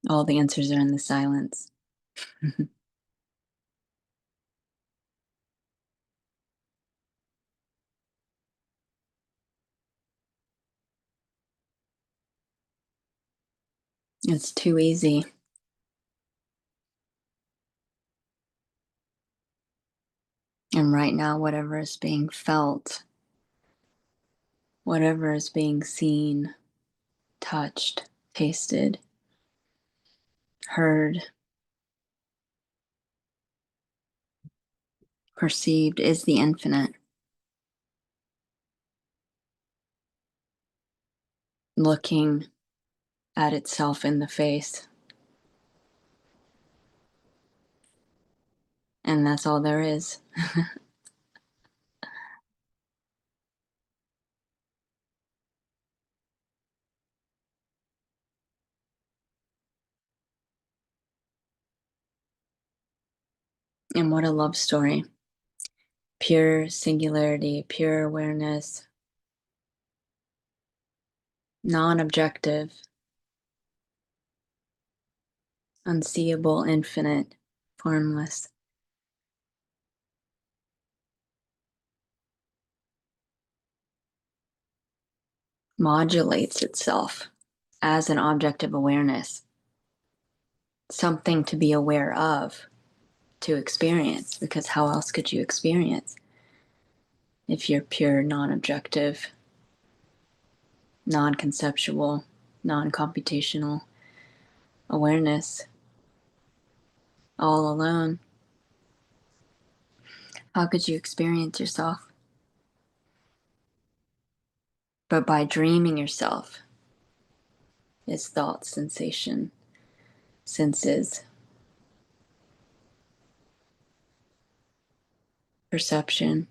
All the answers are in the silence. It's too easy. And right now, whatever is being felt, whatever is being seen, touched, tasted, heard, perceived is the infinite, looking at itself in the face. And that's all there is. And what a love story. Pure singularity, pure awareness, non objective, unseeable, infinite, formless. Modulates itself as an object of awareness, something to be aware of, to experience, because how else could you experience if you're pure, non objective, non conceptual, non computational awareness, all alone? How could you experience yourself? But by dreaming yourself is thought, sensation, senses, perception.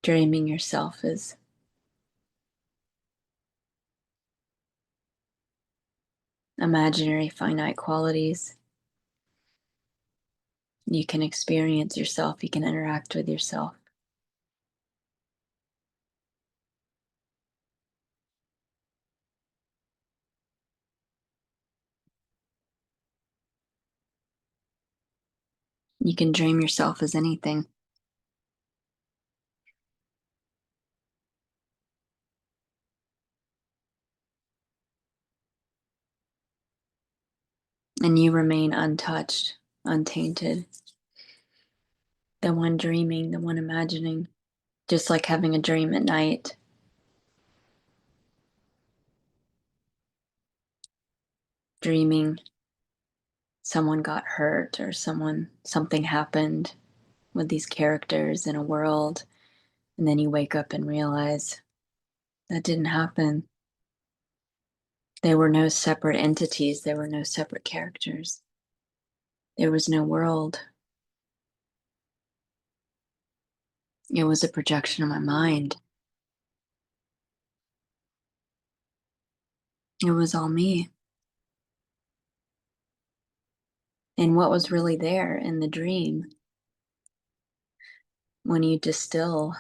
Dreaming yourself is imaginary finite qualities. You can experience yourself, you can interact with yourself. You can dream yourself as anything. And you remain untouched, untainted. The one dreaming, the one imagining, just like having a dream at night. Dreaming someone got hurt or something happened with these characters in a world, and then you wake up and realize that didn't happen. There were no separate entities, there were no separate characters, there was no world. It was a projection of my mind. It was all me. And what was really there in the dream, when you distill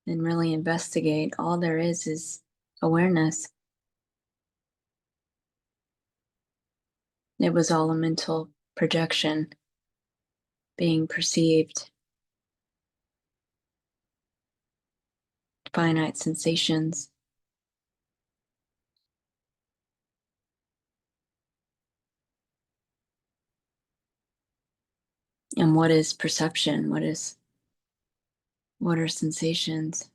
and really investigate, all there is awareness. It was all a mental projection being perceived, finite sensations. And what is perception? What are sensations?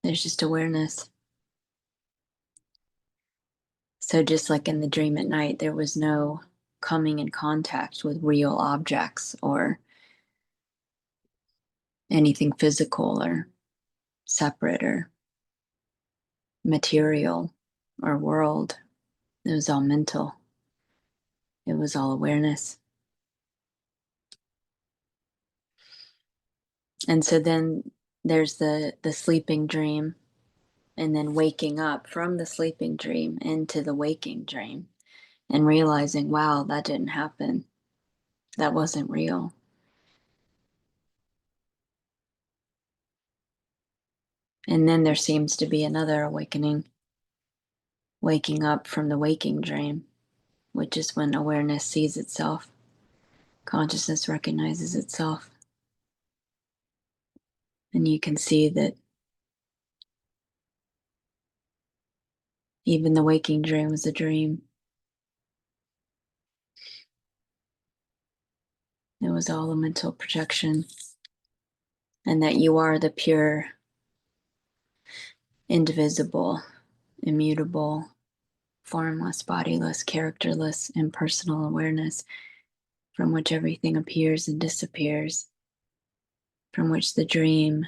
There's just awareness. So just like in the dream at night, there was no coming in contact with real objects or anything physical or separate or material or world. It was all mental. It was all awareness. And so then there's the sleeping dream, and then waking up from the sleeping dream into the waking dream and realizing, wow, that didn't happen. That wasn't real. And then there seems to be another awakening, waking up from the waking dream, which is when awareness sees itself, consciousness recognizes itself. And you can see that even the waking dream was a dream. It was all a mental projection. And that you are the pure, indivisible, immutable, formless, bodiless, characterless, impersonal awareness from which everything appears and disappears, from which the dream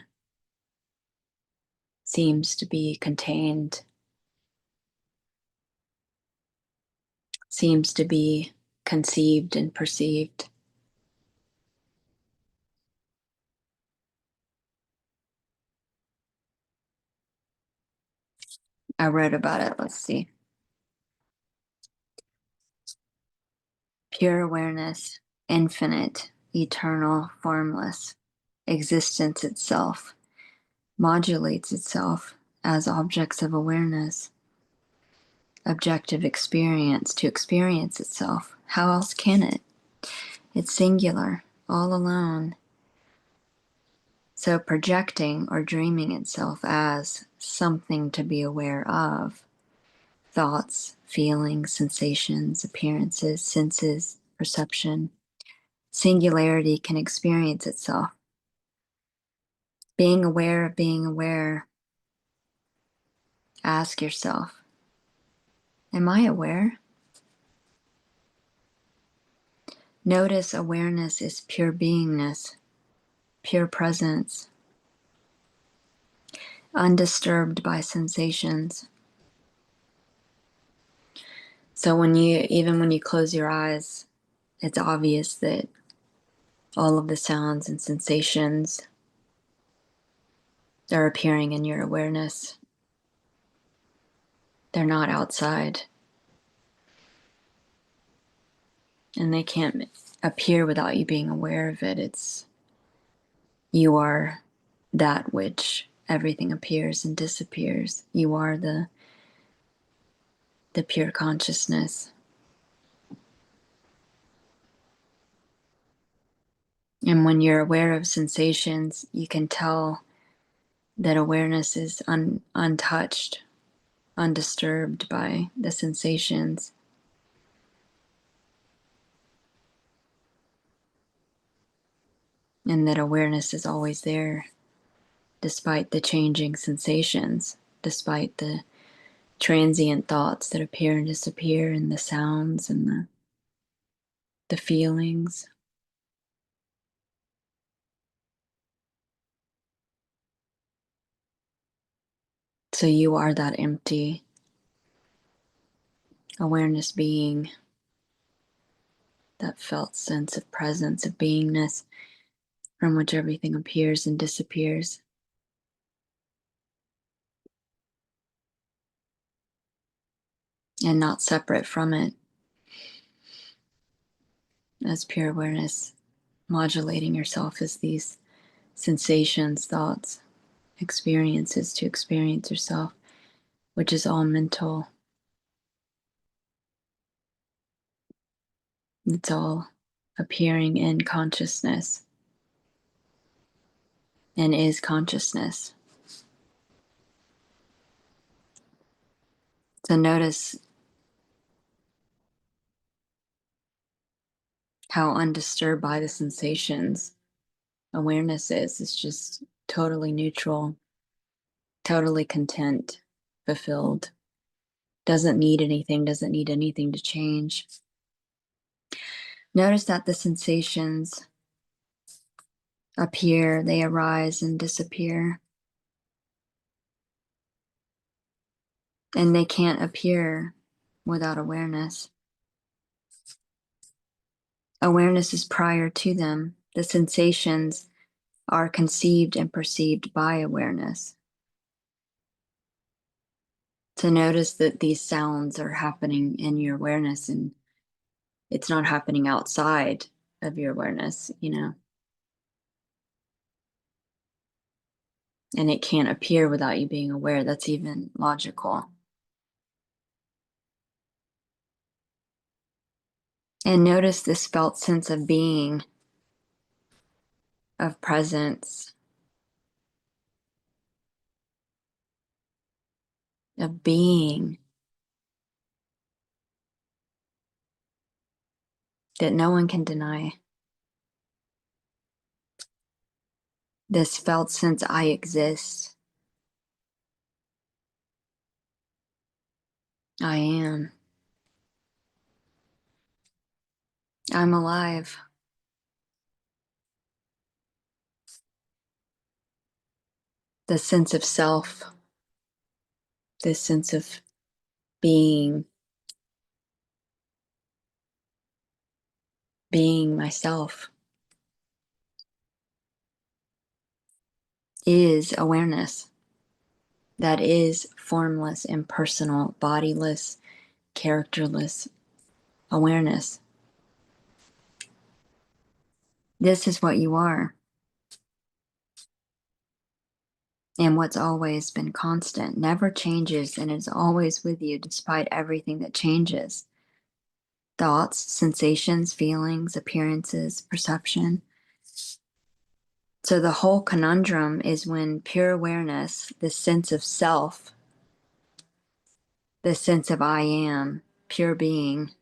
seems to be contained, seems to be conceived and perceived. I read about it. Let's see. Pure awareness, infinite, eternal, formless, existence itself, modulates itself as objects of awareness, objective experience to experience itself. How else can it? It's singular, all alone. So projecting or dreaming itself as something to be aware of, thoughts, feelings, sensations, appearances, senses, perception, singularity can experience itself. Being aware of being aware, ask yourself, am I aware? Notice awareness is pure beingness, pure presence, undisturbed by sensations. So even when you close your eyes, it's obvious that all of the sounds and sensations are appearing in your awareness. They're not outside. And they can't appear without you being aware of it. You are that which everything appears and disappears. You are the pure consciousness. And when you're aware of sensations, you can tell that awareness is untouched, undisturbed by the sensations. And that awareness is always there, despite the changing sensations, despite the transient thoughts that appear and disappear, and the sounds and the feelings. So you are that empty awareness being, that felt sense of presence, of beingness, from which everything appears and disappears. And not separate from it, as pure awareness, modulating yourself as these sensations, thoughts, experiences to experience yourself, which is all mental. It's all appearing in consciousness and is consciousness. So notice how undisturbed by the sensations awareness is. It's just totally neutral, totally content, fulfilled, doesn't need anything to change. Notice that the sensations appear, they arise and disappear. And they can't appear without awareness. Awareness is prior to them. The sensations are conceived and perceived by awareness. To notice that these sounds are happening in your awareness and it's not happening outside of your awareness, and it can't appear without you being aware. That's even logical. And notice this felt sense of being, of presence, of being that no one can deny. This felt sense I exist. I am. I'm alive. The sense of self, this sense of being myself is awareness. That is formless, impersonal, bodiless, characterless awareness. This is what you are. And what's always been constant, never changes, and is always with you despite everything that changes. Thoughts, sensations, feelings, appearances, perception. So the whole conundrum is when pure awareness, this sense of self, this sense of I am, pure being,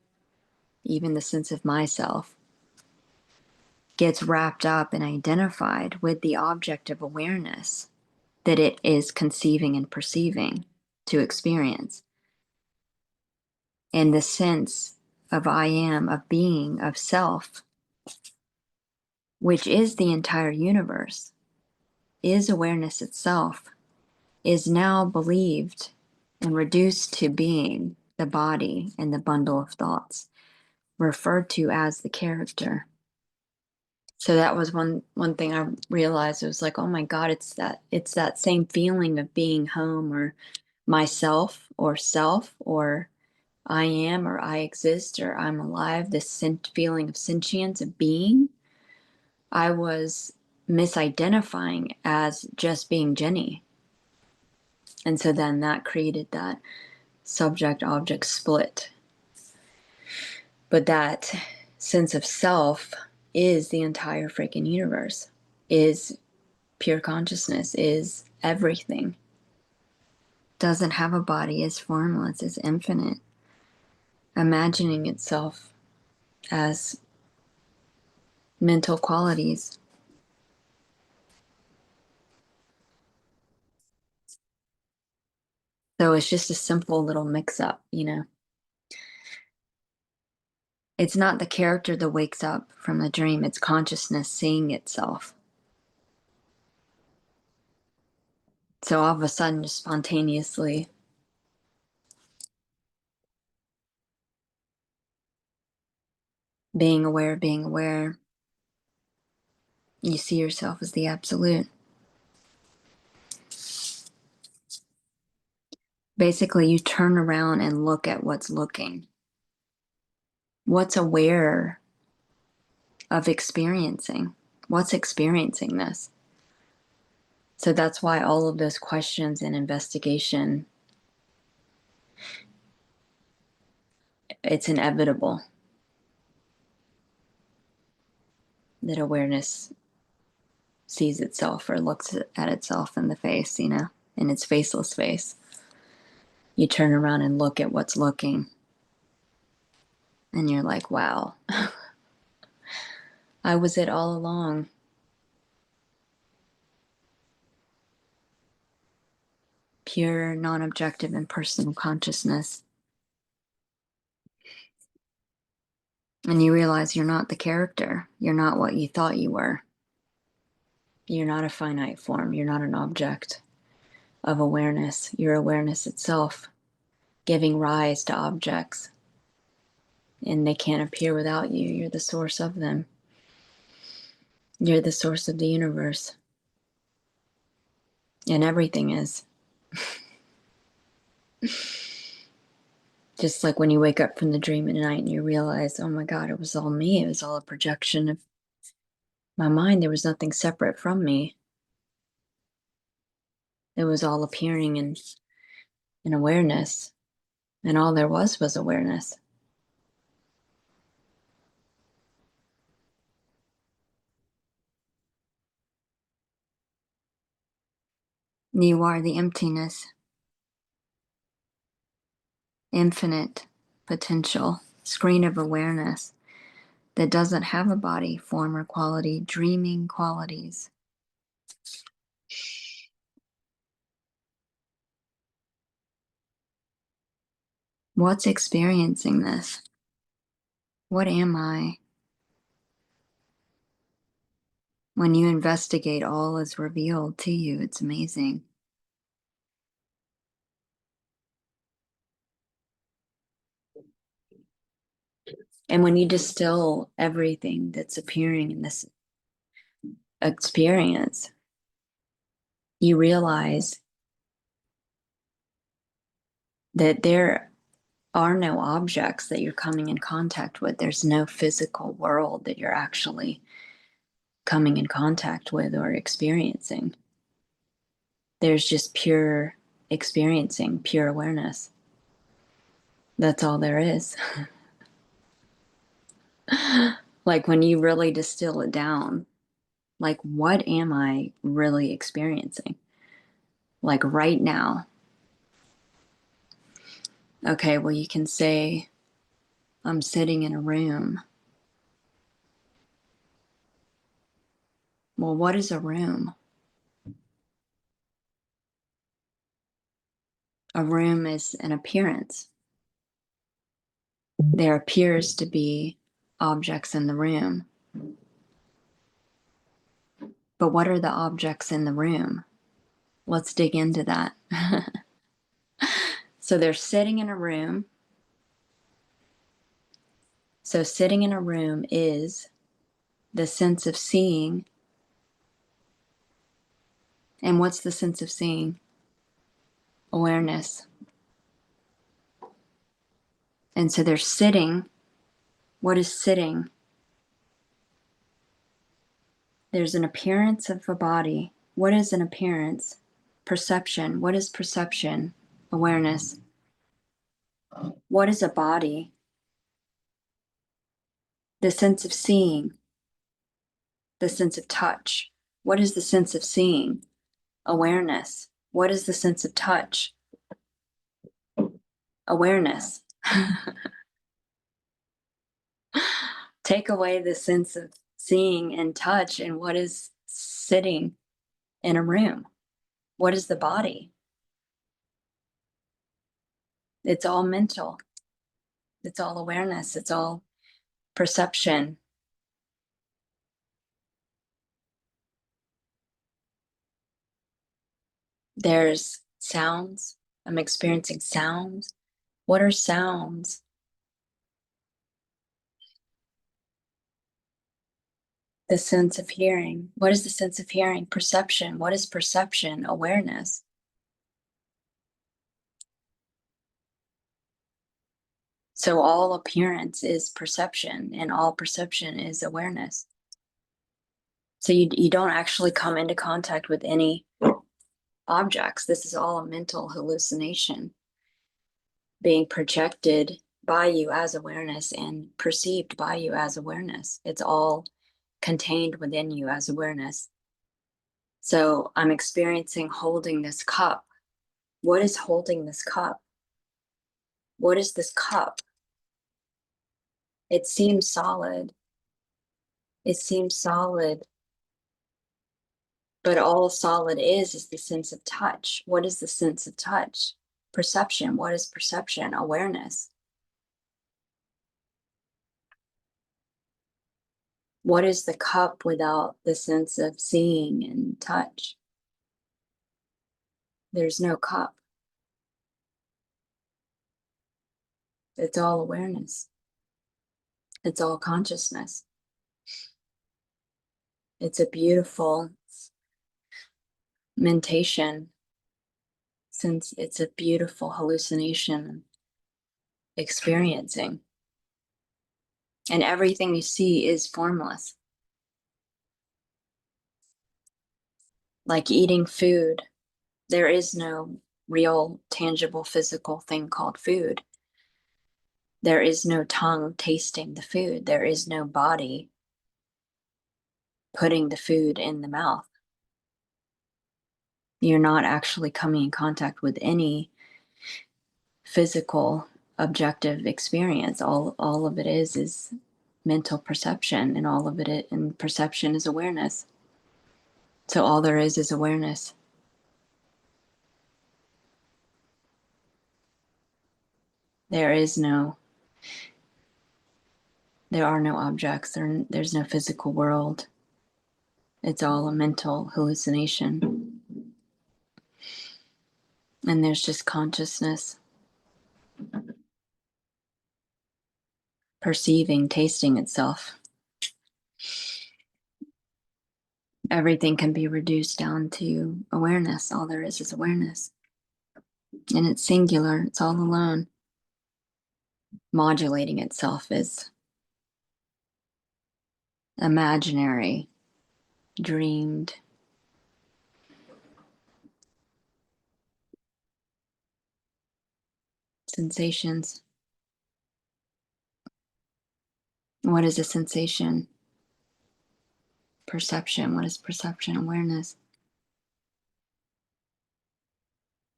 even the sense of myself, gets wrapped up and identified with the object of awareness that it is conceiving and perceiving to experience. And the sense of I am, of being, of self, which is the entire universe, is awareness itself, is now believed and reduced to being the body and the bundle of thoughts, referred to as the character. So that was one thing I realized. It was like, oh my God, it's that same feeling of being home or myself or self or I am or I exist or I'm alive, this feeling of sentience, of being. I was misidentifying as just being Ginny. And so then that created that subject-object split. But that sense of self is the entire freaking universe, is pure consciousness, is everything. Doesn't have a body, is formless, is infinite. Imagining itself as mental qualities. So it's just a simple little mix-up. It's not the character that wakes up from the dream, it's consciousness seeing itself. So all of a sudden, just spontaneously, being aware, you see yourself as the absolute. Basically, you turn around and look at what's looking. What's aware of experiencing? What's experiencing this? So that's why all of those questions and investigation, it's inevitable that awareness sees itself or looks at itself in the face, in its faceless face. You turn around and look at what's looking, and you're like, wow, I was it all along. Pure, non-objective, impersonal consciousness. And you realize you're not the character. You're not what you thought you were. You're not a finite form. You're not an object of awareness. You're awareness itself, giving rise to objects. And they can't appear without you. You're the source of them. You're the source of the universe. And everything is. Just like when you wake up from the dream at night and you realize, oh my God, it was all me. It was all a projection of my mind. There was nothing separate from me. It was all appearing in awareness. And all there was awareness. You are the emptiness, infinite potential, screen of awareness that doesn't have a body, form, or quality, dreaming qualities. What's experiencing this? What am I? When you investigate, all is revealed to you. It's amazing. And when you distill everything that's appearing in this experience, you realize that there are no objects that you're coming in contact with. There's no physical world that you're actually coming in contact with or experiencing. There's just pure experiencing, pure awareness. That's all there is. Like when you really distill it down, like what am I really experiencing? Like right now. Okay, well, you can say, I'm sitting in a room. Well, what is a room? A room is an appearance. There appears to be objects in the room. But what are the objects in the room? Let's dig into that. So they're sitting in a room. So sitting in a room is the sense of seeing. And what's the sense of seeing? Awareness. And so they're sitting. What is sitting? There's an appearance of a body. What is an appearance? Perception. What is perception? Awareness. What is a body? The sense of seeing. The sense of touch. What is the sense of seeing? Awareness. What is the sense of touch? Awareness. Take away the sense of seeing and touch, and what is sitting in a room? What is the body? It's all mental. It's all awareness. It's all perception. There's sounds. I'm experiencing sounds. What are sounds? The sense of hearing. What is the sense of hearing? Perception. What is perception? Awareness. So all appearance is perception, and all perception is awareness. So you don't actually come into contact with any objects. This is all a mental hallucination being projected by you as awareness and perceived by you as awareness. It's all contained within you as awareness. So I'm experiencing holding this cup. What is holding this cup? What is this cup? It seems solid. It seems solid. But all solid is the sense of touch. What is the sense of touch? Perception. What is perception? Awareness. What is the cup without the sense of seeing and touch? There's no cup. It's all awareness. It's all consciousness. It's a beautiful mentation since it's a beautiful hallucination experiencing. And everything you see is formless. Like eating food, there is no real, tangible, physical thing called food. There is no tongue tasting the food. There is no body putting the food in the mouth. You're not actually coming in contact with any physical, objective experience. All of it is mental perception, and all of it, and perception is awareness. So all there is awareness. There are no objects. There's no physical world. It's all a mental hallucination. And there's just consciousness, perceiving, tasting itself. Everything can be reduced down to awareness. All there is awareness. And it's singular, it's all alone. Modulating itself is imaginary, dreamed. Sensations. What is a sensation? Perception. What is perception? Awareness.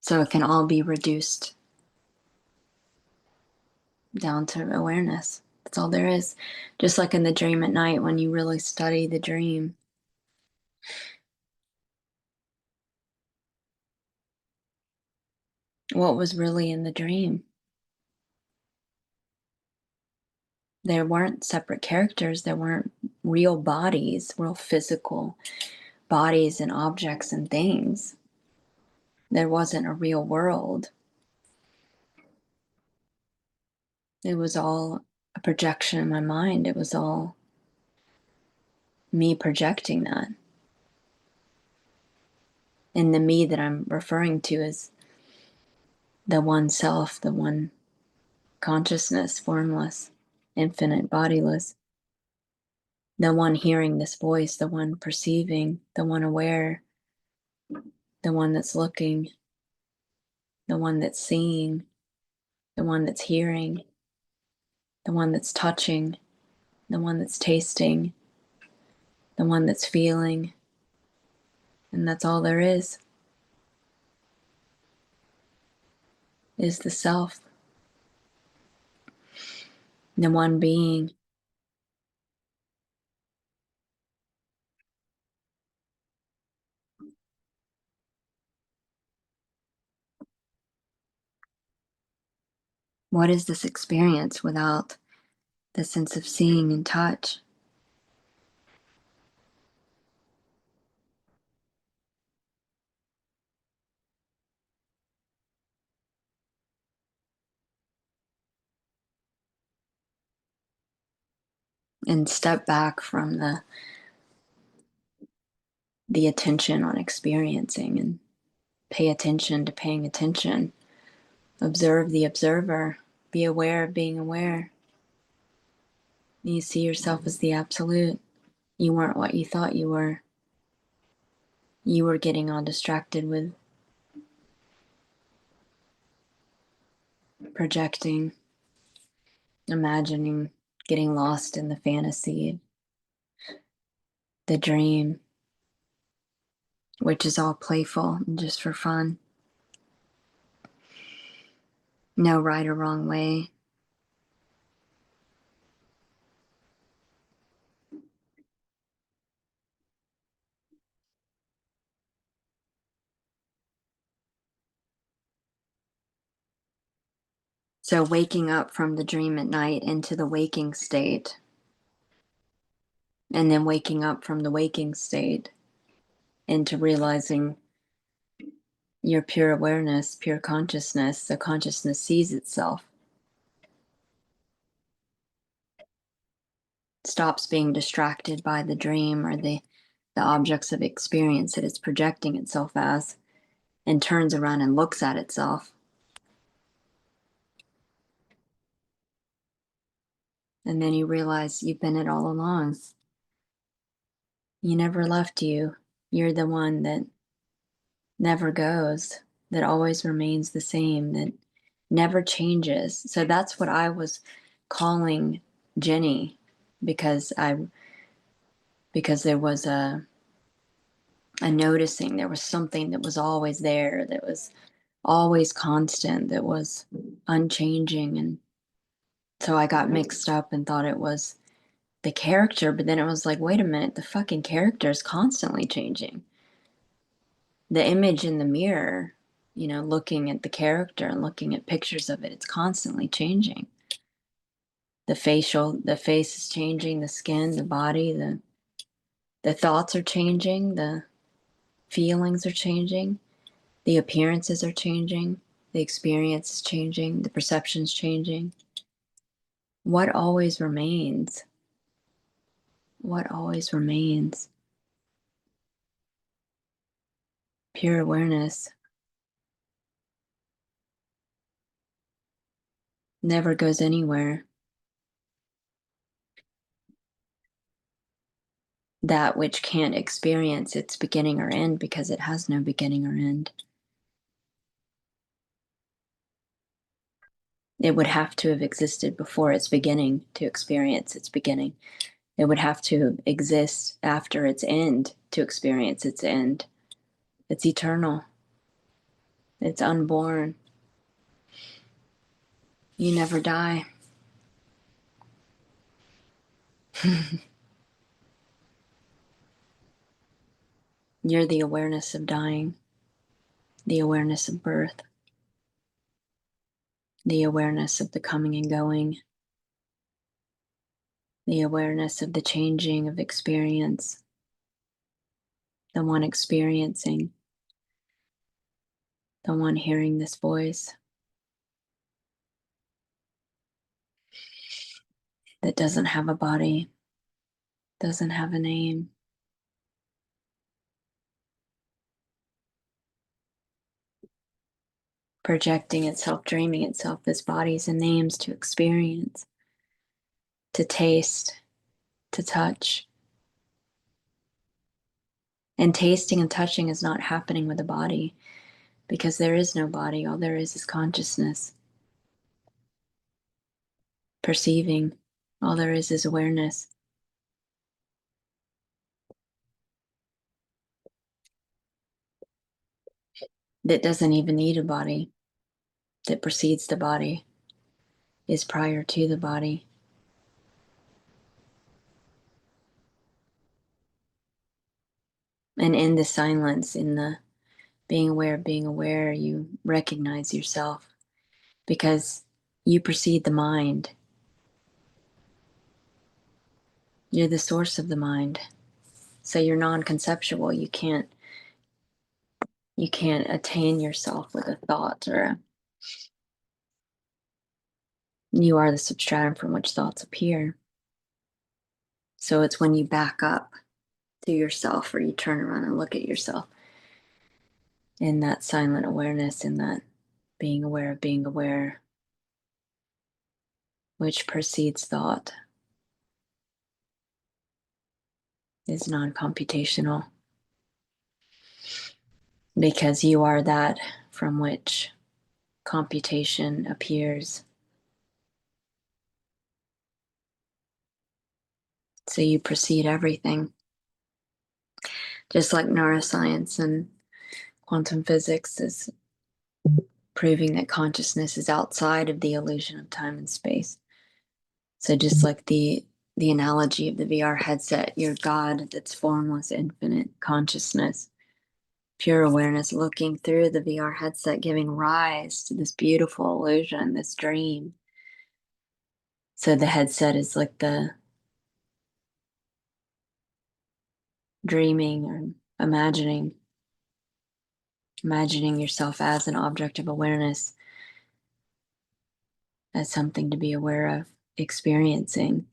So it can all be reduced down to awareness. That's all there is. Just like in the dream at night, when you really study the dream, what was really in the dream? There weren't separate characters. There weren't real bodies, real physical bodies and objects and things. There wasn't a real world. It was all a projection in my mind. It was all me projecting that. And the me that I'm referring to is the one self, the one consciousness, formless, infinite, bodiless. The one hearing this voice, the one perceiving, the one aware, the one that's looking, the one that's seeing, the one that's hearing, the one that's touching, the one that's tasting, the one that's feeling. And that's all there is the self, the one being. What is this experience without the sense of seeing and touch? And step back from the attention on experiencing and pay attention to paying attention. Observe the observer. Be aware of being aware. You see yourself as the absolute. You weren't what you thought you were. You were getting all distracted with projecting, imagining, getting lost in the fantasy, the dream, which is all playful and just for fun. No right or wrong way. So waking up from the dream at night into the waking state, and then waking up from the waking state into realizing your pure awareness, pure consciousness. The consciousness sees itself, stops being distracted by the dream or the objects of experience that it's projecting itself as, and turns around and looks at itself. And then you realize you've been it all along. You never left you. You're the one that never goes, that always remains the same, that never changes. So that's what I was calling Ginny, because there was a noticing, there was something that was always there, that was always constant, that was unchanging. And so I got mixed up and thought it was the character, but then it was like, wait a minute, the fucking character is constantly changing. The image in the mirror, looking at the character and looking at pictures of it, it's constantly changing. The face is changing, the skin, the body, the thoughts are changing, the feelings are changing, the appearances are changing, the experience is changing, the perception's changing. What always remains? What always remains? Pure awareness. Never goes anywhere. That which can't experience its beginning or end because it has no beginning or end. It would have to have existed before its beginning to experience its beginning. It would have to exist after its end to experience its end. It's eternal. It's unborn. You never die. You're the awareness of dying, the awareness of birth, the awareness of the coming and going, the awareness of the changing of experience, the one experiencing, the one hearing this voice that doesn't have a body, doesn't have a name. Projecting itself, dreaming itself as bodies and names to experience, to taste, to touch. And tasting and touching is not happening with a body, because there is no body. All there is consciousness. Perceiving, all there is awareness. That doesn't even need a body, that precedes the body, is prior to the body. And in the silence, in the being aware, you recognize yourself, because you precede the mind. You're the source of the mind. So you're non-conceptual. You can't attain yourself with a thought you are the substratum from which thoughts appear. So it's when you back up to yourself, or you turn around and look at yourself in that silent awareness, in that being aware of being aware, which precedes thought, is non-computational, because you are that from which computation appears. So you precede everything. Just like neuroscience and quantum physics is proving that consciousness is outside of the illusion of time and space. So just like the analogy of the VR headset, you're God that's formless, infinite consciousness, pure awareness looking through the VR headset, giving rise to this beautiful illusion, this dream. So the headset is like the dreaming or imagining yourself as an object of awareness, as something to be aware of, experiencing,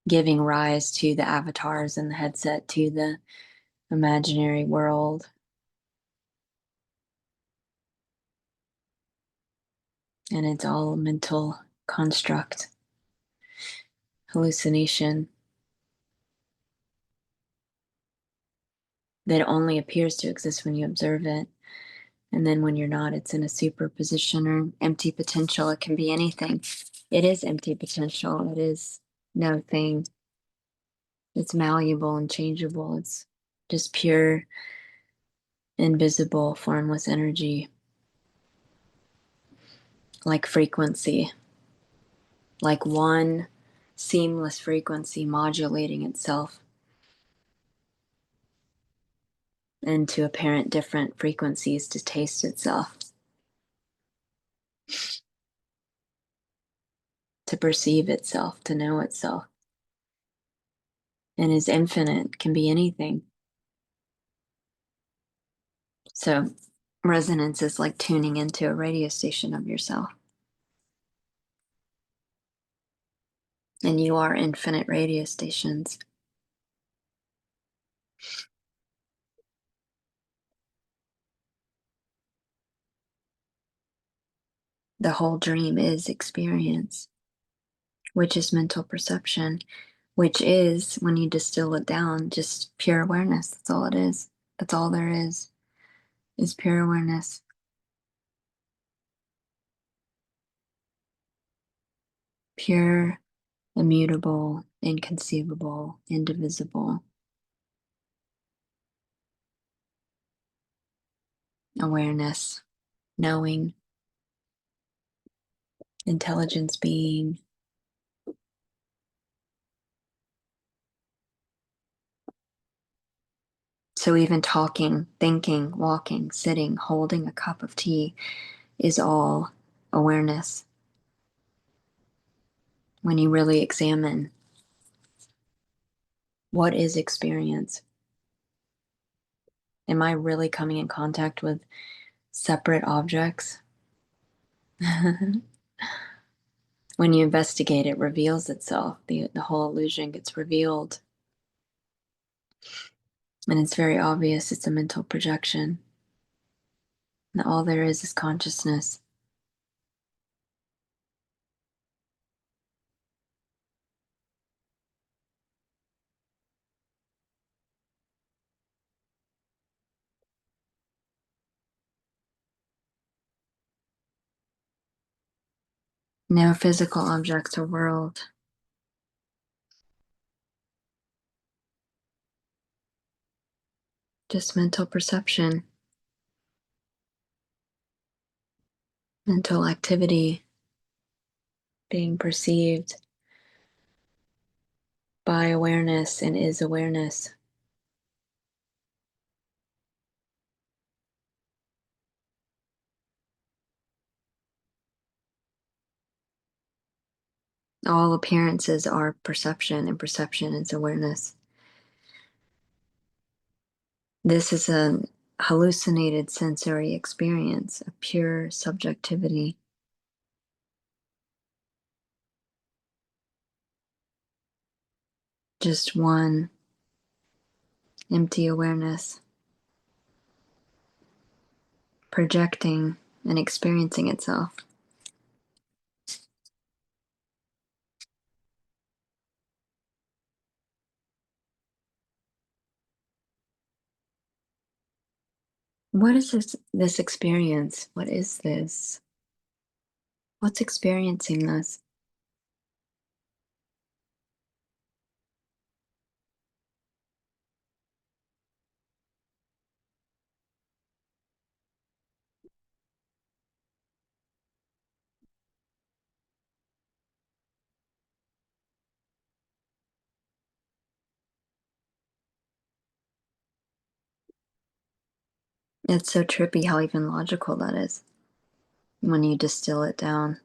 giving rise to the avatars in the headset, to the imaginary world. And it's all a mental construct, hallucination that only appears to exist when you observe it. And then when you're not, it's in a superposition or empty potential. It can be anything. It is empty potential. It is no thing. It's malleable and changeable. It's just pure, invisible, formless energy, like frequency, like one seamless frequency modulating itself into apparent different frequencies to taste itself, to perceive itself, to know itself. And is infinite, can be anything. So resonance is like tuning into a radio station of yourself. And you are infinite radio stations. The whole dream is experience, which is mental perception, which is, when you distill it down, just pure awareness. That's all it is. That's all there is pure awareness. Pure, immutable, inconceivable, indivisible awareness, knowing, intelligence being. So even talking, thinking, walking, sitting, holding a cup of tea is all awareness. When you really examine what is experience, am I really coming in contact with separate objects? When you investigate, it reveals itself. The whole illusion gets revealed. And it's very obvious it's a mental projection. And all there is consciousness. No physical objects or world. Just mental perception, mental activity being perceived by awareness and is awareness. All appearances are perception, and perception is awareness. This is a hallucinated sensory experience, a pure subjectivity. Just one empty awareness, projecting and experiencing itself. What is this experience? What is this? What's experiencing this? It's so trippy how even logical that is when you distill it down.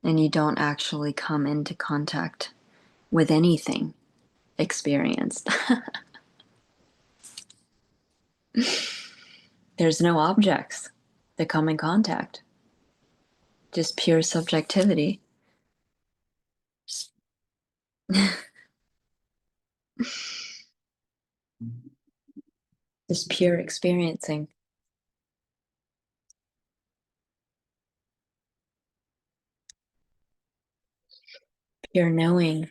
And you don't actually come into contact with anything experienced. There's no objects that come in contact, just pure subjectivity. Just pure experiencing, pure knowing,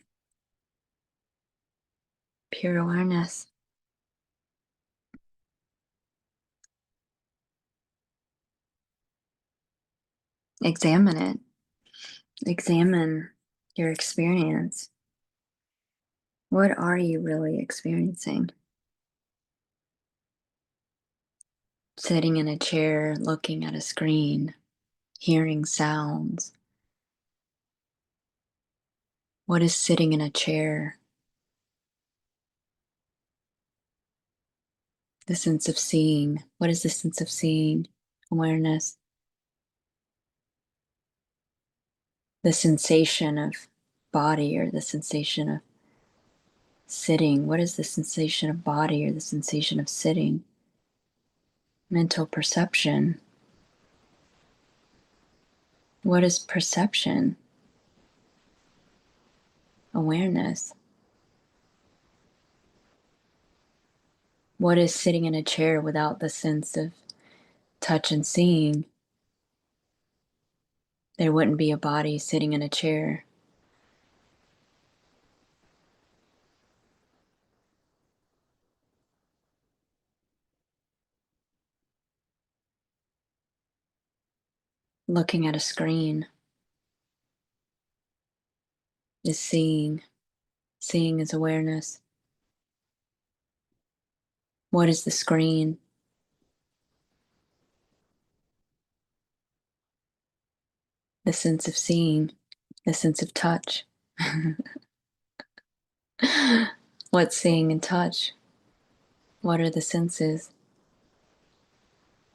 pure awareness. Examine it. Examine your experience. What are you really experiencing? Sitting in a chair, looking at a screen, hearing sounds. What is sitting in a chair? The sense of seeing. What is the sense of seeing? Awareness. The sensation of body or the sensation of sitting. What is the sensation of body or the sensation of sitting? Mental perception. What is perception? Awareness. What is sitting in a chair without the sense of touch and seeing? There wouldn't be a body sitting in a chair. Looking at a screen is seeing. Seeing is awareness. What is the screen? The sense of seeing, the sense of touch. What's seeing and touch? What are the senses?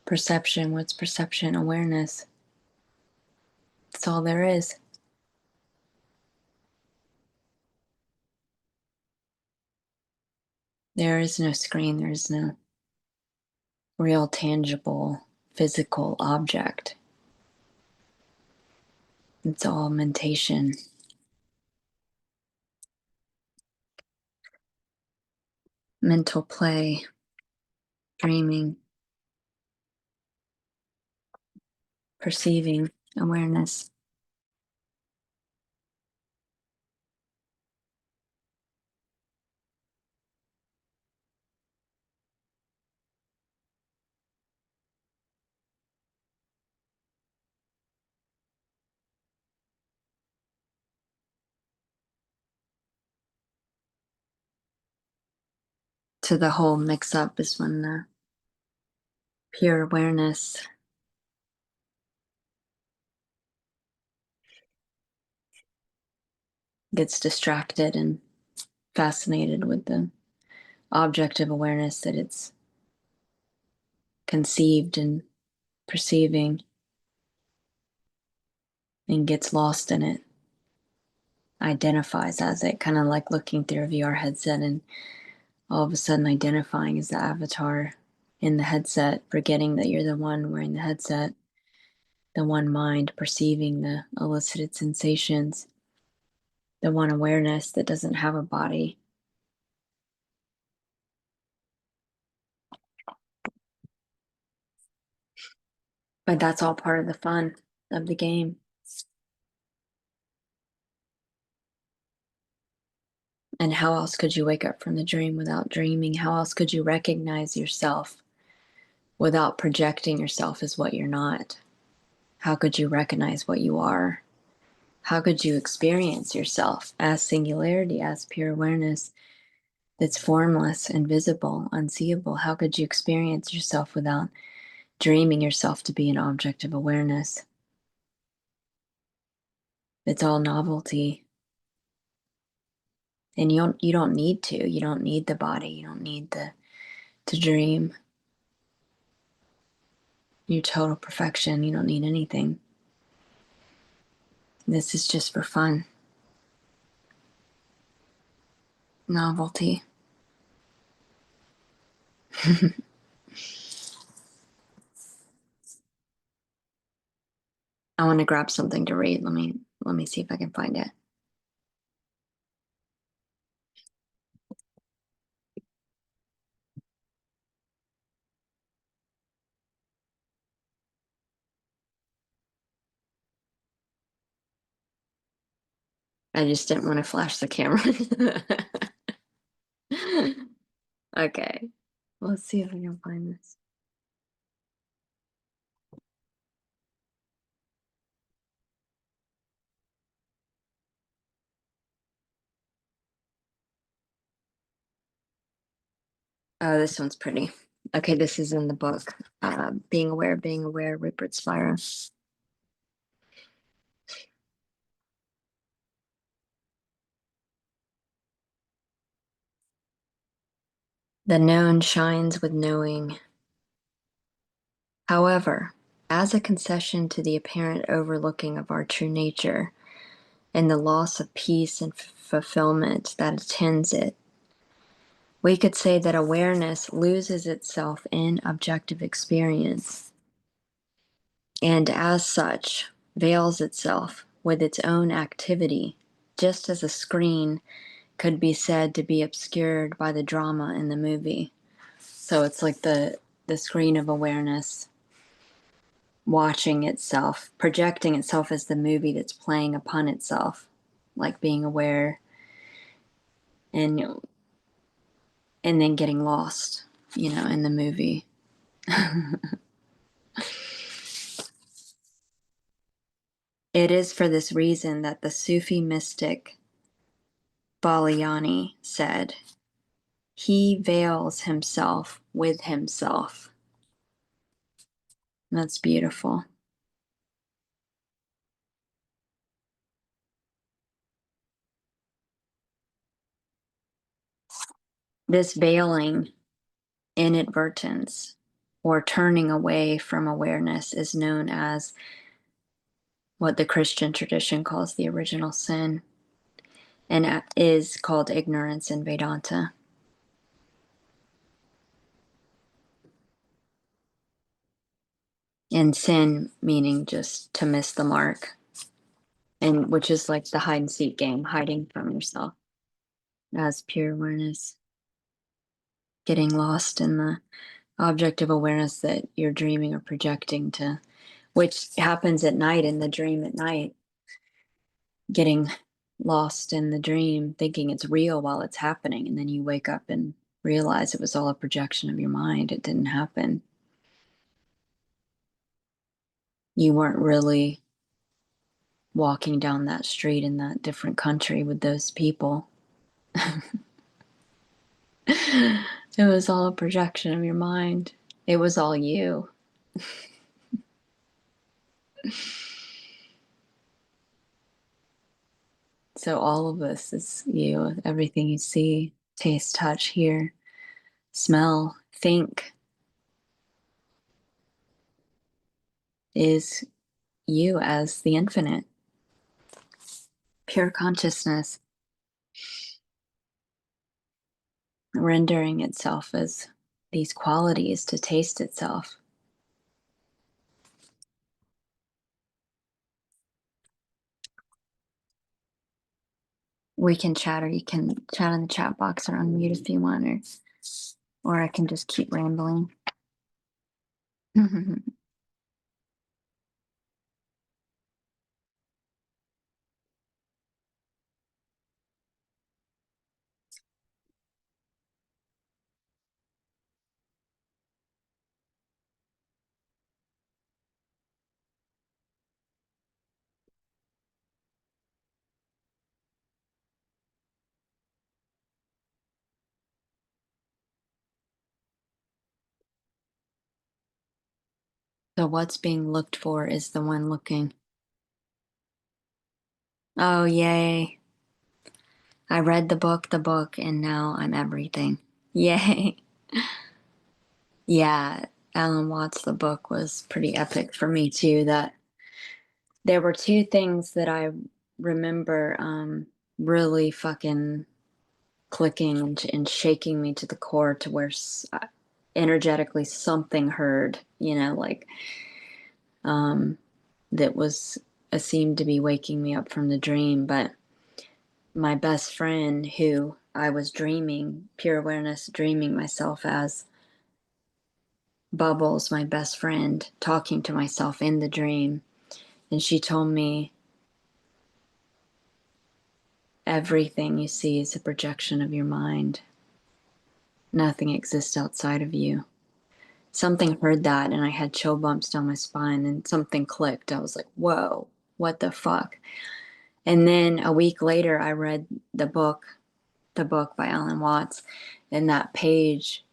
Perception. What's perception? Awareness. That's all there is. There is no screen. There is no real, tangible, physical object. It's all mentation. Mental play, dreaming, perceiving, awareness. To the whole mix up is when the pure awareness gets distracted and fascinated with the object of awareness that it's conceived and perceiving and gets lost in it, identifies as it, kind of like looking through a VR headset and all of a sudden identifying as the avatar in the headset, forgetting that you're the one wearing the headset, the one mind perceiving the elicited sensations, the one awareness that doesn't have a body. But that's all part of the fun of the game. And how else could you wake up from the dream without dreaming? How else could you recognize yourself without projecting yourself as what you're not? How could you recognize what you are? How could you experience yourself as singularity, as pure awareness that's formless, invisible, unseeable? How could you experience yourself without dreaming yourself to be an object of awareness? It's all novelty. And you don't need to. You don't need the body. You don't need to dream. You're total perfection. You don't need anything. This is just for fun. Novelty. I want to grab something to read. Let me see if I can find it. I just didn't want to flash the camera. Okay, let's see if I can find this. Oh, this one's pretty. Okay, this is in the book. Being Aware, Rupert Spira. The known shines with knowing. However, as a concession to the apparent overlooking of our true nature and the loss of peace and fulfillment that attends it, we could say that awareness loses itself in objective experience, and as such, veils itself with its own activity, just as a screen could be said to be obscured by the drama in the movie. So it's like the screen of awareness watching itself, projecting itself as the movie that's playing upon itself, like being aware and and then getting lost, in the movie. It is for this reason that the Sufi mystic Balayani said, "He veils himself with himself." That's beautiful. This veiling, inadvertence, or turning away from awareness is known as what the Christian tradition calls the original sin, and is called ignorance in Vedanta. And sin meaning just to miss the mark, and which is like the hide and seek game, hiding from yourself as pure awareness, getting lost in the object of awareness that you're dreaming or projecting to, which happens at night in the dream at night, getting lost in the dream, thinking it's real while it's happening. And then you wake up and realize it was all a projection of your mind. It didn't happen. You weren't really walking down that street in that different country with those people. It was all a projection of your mind. It was all you. So all of this is you. Everything you see, taste, touch, hear, smell, think is you as the infinite, pure consciousness, rendering itself as these qualities to taste itself. We can chat, or you can chat in the chat box or unmute if you want, or I can just keep rambling. So what's being looked for is the one looking. Oh, yay. I read the book, and now I'm everything. Yay. Yeah, Alan Watts, the book was pretty epic for me too. That there were two things that I remember really fucking clicking and shaking me to the core, to where energetically something heard, like um, that was seemed to be waking me up from the dream. But my best friend, who I was dreaming, pure awareness, dreaming myself as Bubbles, my best friend, talking to myself in the dream. And she told me, Everything you see is a projection of your mind. Nothing exists outside of you. Something heard that and I had chill bumps down my spine and something clicked. I was like, whoa, what the fuck? And then a week later, I read the book by Alan Watts, and that page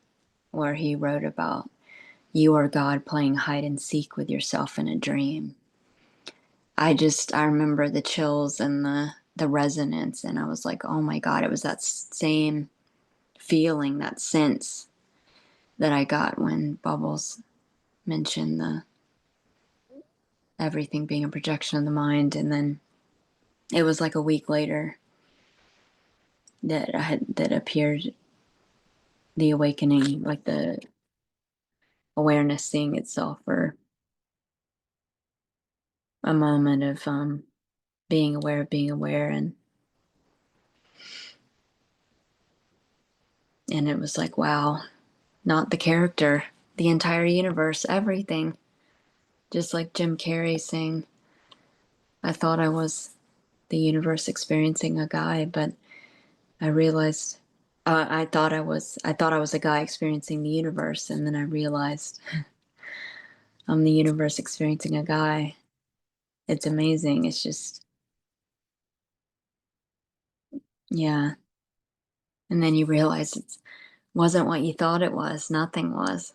where he wrote about you are God playing hide and seek with yourself in a dream. I remember the chills and the resonance, and I was like, oh my God, it was that same feeling, that sense that I got when Bubbles mentioned the everything being a projection of the mind. And then it was like a week later that appeared the awakening, like the awareness seeing itself, or a moment of being aware of being aware. And it was like, wow, not the character, the entire universe, everything. Just like Jim Carrey saying, I thought I was the universe experiencing a guy, but I realized I thought I was a guy experiencing the universe, and then I realized I'm the universe experiencing a guy. It's amazing. It's just, yeah. And then you realize it wasn't what you thought it was. Nothing was.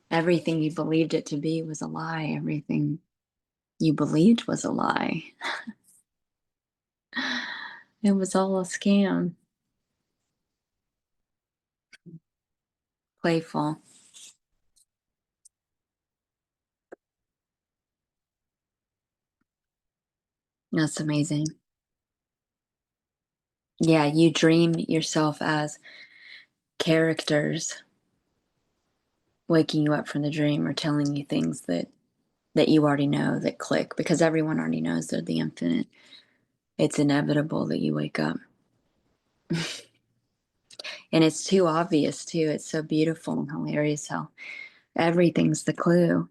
Everything you believed it to be was a lie. Everything you believed was a lie. It was all a scam. Playful. That's amazing. Yeah, you dream yourself as characters waking you up from the dream or telling you things that you already know that click, because everyone already knows they're the infinite. It's inevitable that you wake up. And it's too obvious too. It's so beautiful and hilarious how everything's the clue.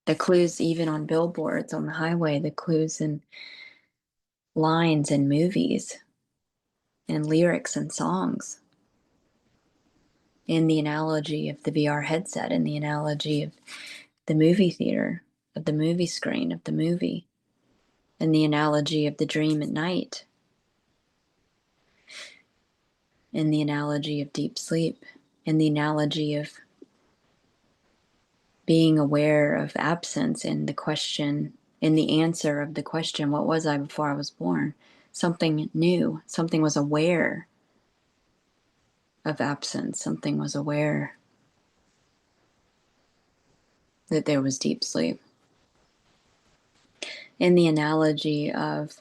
The clues even on billboards on the highway, the clues in lines in movies and lyrics and songs. In the analogy of the VR headset, in the analogy of the movie theater, of the movie screen, of the movie, in the analogy of the dream at night, in the analogy of deep sleep, in the analogy of being aware of absence, in the question, in the answer of the question, what was I before I was born? Something new, something was aware of absence, something was aware that there was deep sleep. In the analogy of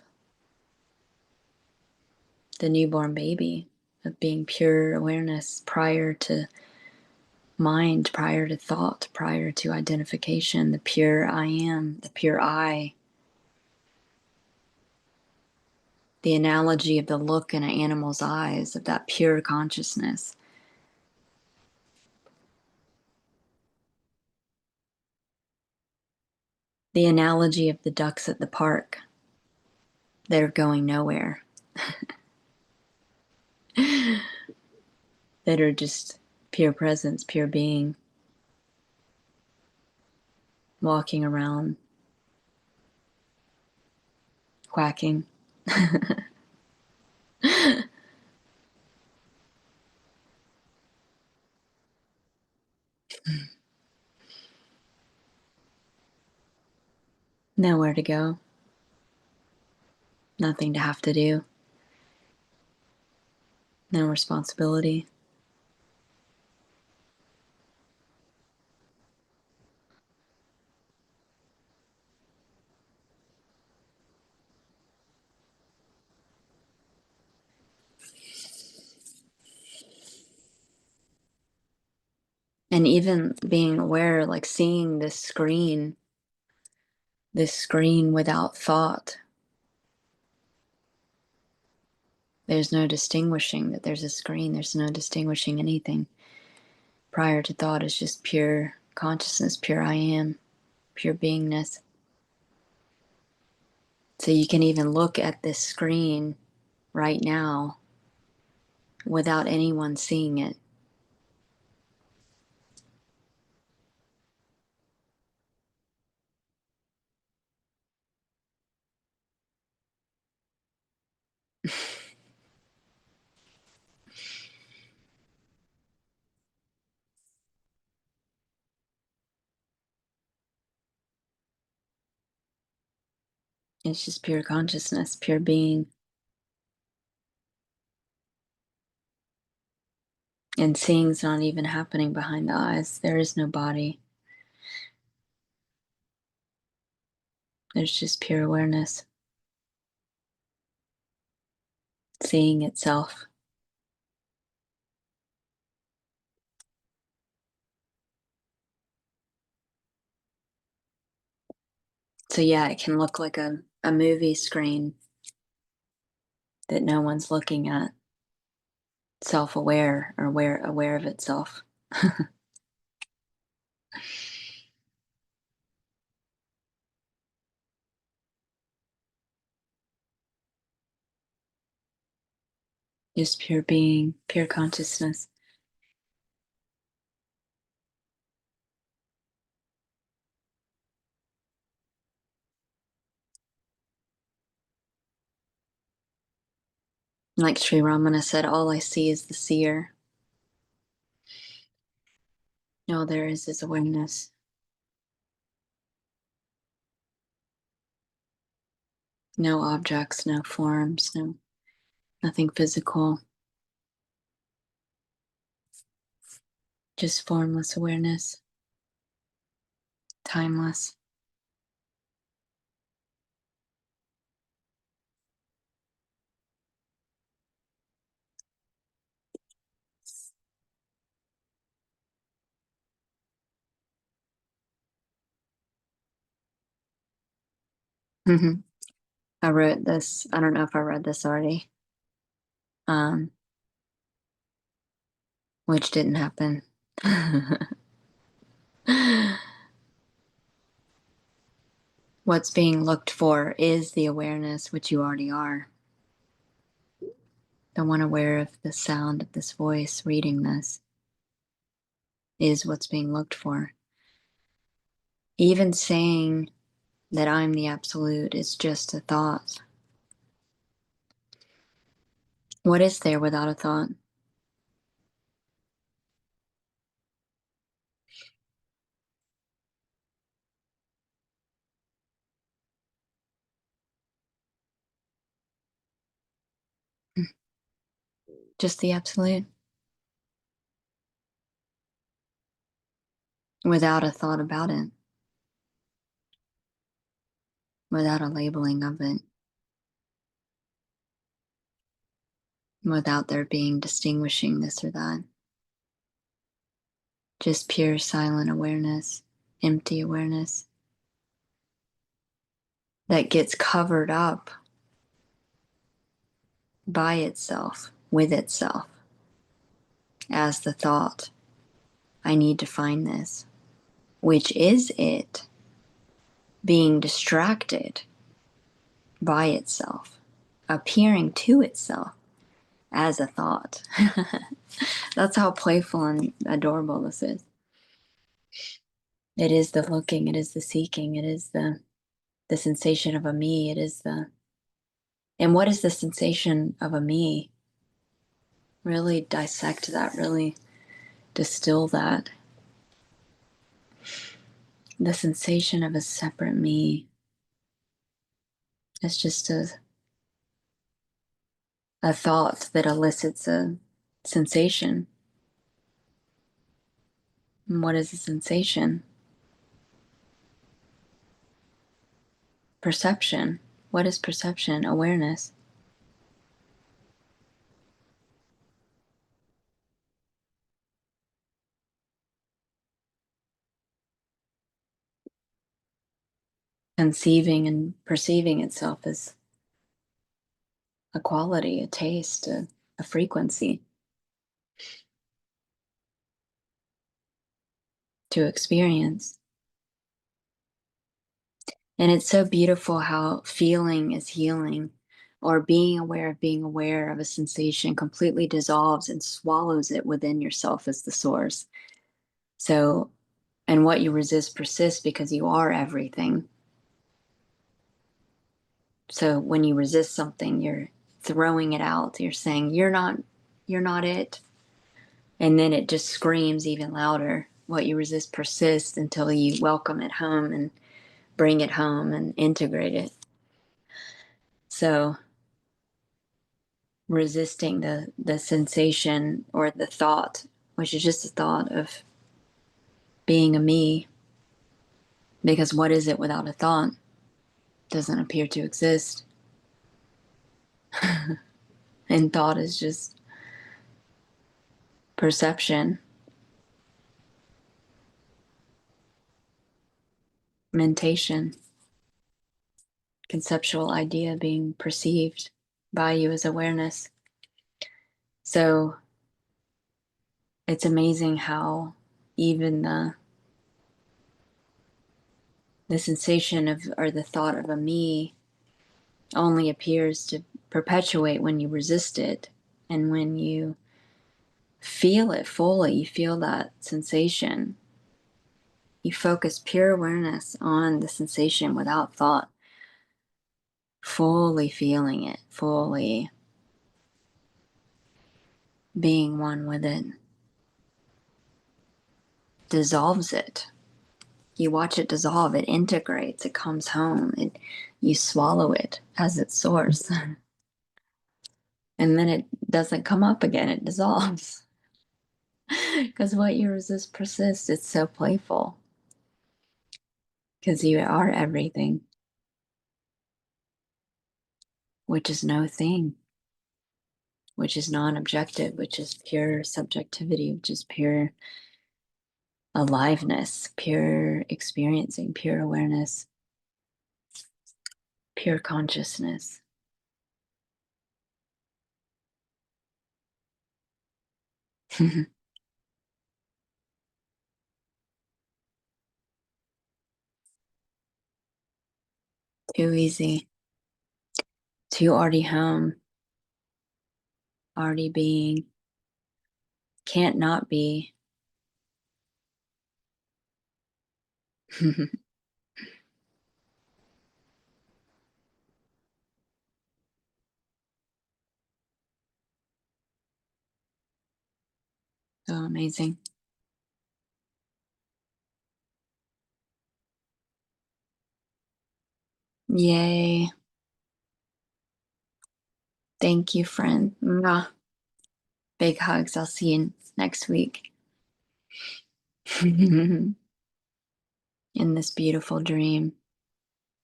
the newborn baby, of being pure awareness prior to mind, prior to thought, prior to identification, the pure I am, the pure I. The analogy of the look in an animal's eyes, of that pure consciousness. The analogy of the ducks at the park that are going nowhere, that are just pure presence, pure being, walking around, quacking. Nowhere to go, nothing to have to do, no responsibility. And even being aware, like seeing this screen without thought. There's no distinguishing that there's a screen. There's no distinguishing anything. Prior to thought is just pure consciousness, pure I am, pure beingness. So you can even look at this screen right now without anyone seeing it. It's just pure consciousness, pure being. And seeing's not even happening behind the eyes. There is no body. There's just pure awareness, seeing itself. So yeah, it can look like a movie screen that no one's looking at, self-aware or aware of itself. Just pure being, pure consciousness. Like Sri Ramana said, all I see is the seer. All there is awareness. No objects, no forms, nothing physical. Just formless awareness, timeless. Mm-hmm. I wrote this. I don't know if I read this already, um, which didn't happen. What's being looked for is the awareness which you already are. The one aware of the sound of this voice reading this is what's being looked for. Even saying that I'm the absolute is just a thought. What is there without a thought? Just the absolute, without a thought about it, without a labeling of it, without there being distinguishing this or that. Just pure silent awareness, empty awareness that gets covered up by itself, with itself, as the thought, I need to find this, which is it being distracted by itself, appearing to itself as a thought. That's how playful and adorable this is. It is the looking, it is the seeking, it is the sensation of a me, it is the, and what is the sensation of a me? Really dissect that, really distill that. The sensation of a separate me is just a thought that elicits a sensation. And what is a sensation? Perception. What is perception? Awareness. Conceiving and perceiving itself as a quality, a taste, a frequency to experience. And it's so beautiful how feeling is healing, or being aware of a sensation completely dissolves and swallows it within yourself as the source. So, and what you resist persists because you are everything. So when you resist something, you're throwing it out. You're saying, you're not it. And then it just screams even louder. What you resist persists until you welcome it home and bring it home and integrate it. So resisting the sensation or the thought, which is just a thought of being a me, because what is it without a thought? Doesn't appear to exist. And thought is just perception, mentation, conceptual idea being perceived by you as awareness. So it's amazing how even the sensation of, or the thought of a me only appears to perpetuate when you resist it. And when you feel it fully, you feel that sensation, you focus pure awareness on the sensation without thought, fully feeling it, fully being one with it, dissolves it. You watch it dissolve, it integrates, it comes home, you swallow it as its source. And then it doesn't come up again, it dissolves. Because what you resist persists. It's so playful. Because you are everything, which is no thing, which is non-objective, which is pure subjectivity, which is pure aliveness, pure experiencing, pure awareness, pure consciousness. Too easy. Too already home, already being, can't not be. So amazing. Yay. Thank you, friend. Mwah. Big hugs. I'll see you next week. In this beautiful dream,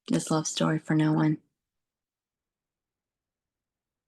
this love story for no one.